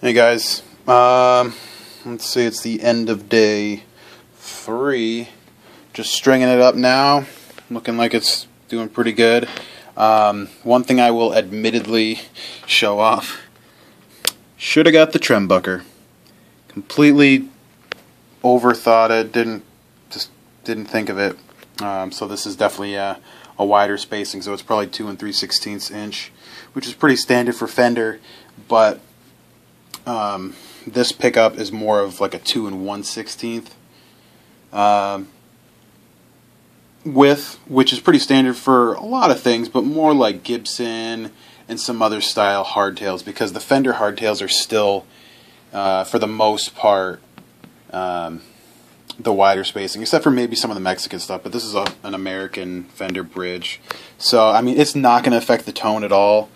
Hey guys, let's see, it's the end of day 3. Just stringing it up now, looking like it's doing pretty good. One thing I will admittedly show off, should have got the trembucker. Completely overthought it, didn't think of it. So this is definitely a wider spacing, so it's probably 2 3/16 inch, which is pretty standard for Fender, but this pickup is more of like a 2 1/16 width, which is pretty standard for a lot of things, but more like Gibson and some other style hardtails, because the Fender hardtails are still, for the most part, the wider spacing, except for maybe some of the Mexican stuff, but this is an American Fender bridge. So, I mean, it's not going to affect the tone at all.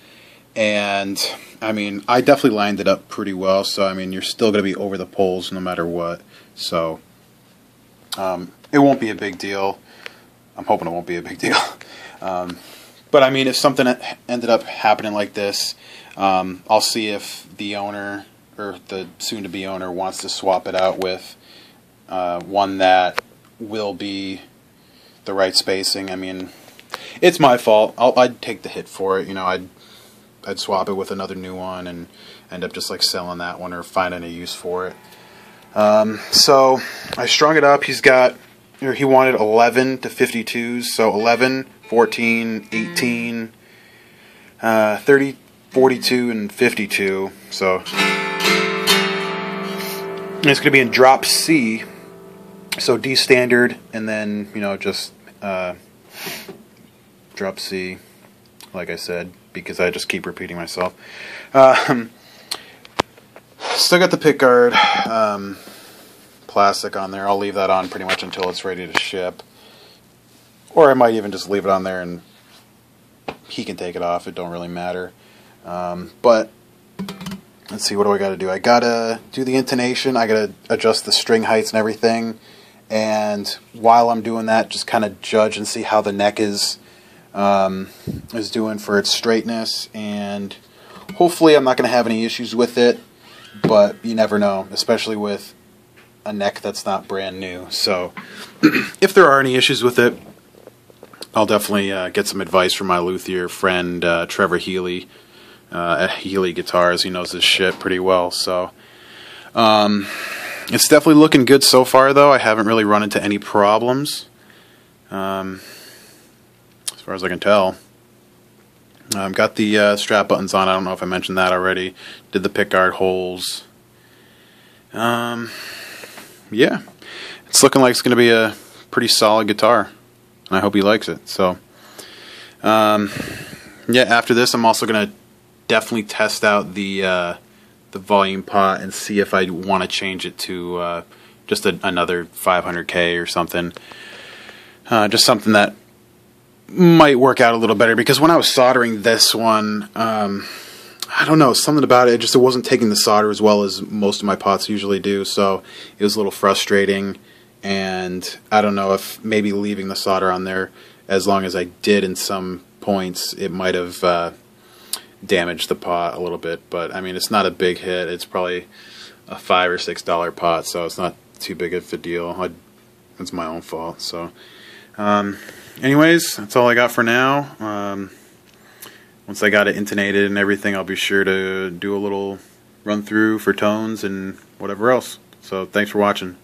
And, I mean, I definitely lined it up pretty well, so, I mean, you're still going to be over the poles no matter what. So, it won't be a big deal. I'm hoping it won't be a big deal. But, I mean, if something ended up happening like this, I'll see if the owner, or the soon-to-be owner, wants to swap it out with one that will be the right spacing. I mean, it's my fault. I'd take the hit for it. You know, I'd swap it with another new one and end up just like selling that one or finding a use for it. So I strung it up. He wanted 11 to 52s, so 11, 14, 18, 30, 42, and 52. So and it's going to be in drop C, so D standard, and then, you know, just drop C, like I said, because I just keep repeating myself. Still got the pickguard plastic on there. I'll leave that on pretty much until it's ready to ship. Or I might even just leave it on there and he can take it off. It don't really matter. But let's see, what do I got to do? I got to do the intonation. I got to adjust the string heights and everything. And while I'm doing that, just kind of judge and see how the neck is doing for its straightness, and hopefully I'm not going to have any issues with it, but you never know, especially with a neck that's not brand new. So if there are any issues with it, I'll definitely get some advice from my luthier friend Trevor Healy at Healy Guitars. He knows his shit pretty well. So it's definitely looking good so far, though. I haven't really run into any problems. As far as I can tell. Got the strap buttons on. I don't know if I mentioned that already. Did the pickguard holes. Yeah. It's looking like it's going to be a pretty solid guitar. And I hope he likes it. So, yeah, after this I'm also going to definitely test out the volume pot and see if I want to change it to just another 500K or something. Just something that might work out a little better, because when I was soldering this one, I don't know, something about it, it wasn't taking the solder as well as most of my pots usually do, so it was a little frustrating, and I don't know if maybe leaving the solder on there as long as I did in some points, it might have damaged the pot a little bit. But I mean, it's not a big hit. It's probably a $5 or $6 pot, so it's not too big of a deal. It's my own fault. So anyways, that's all I got for now. Once I got it intonated and everything, I'll be sure to do a little run through for tones and whatever else. So thanks for watching.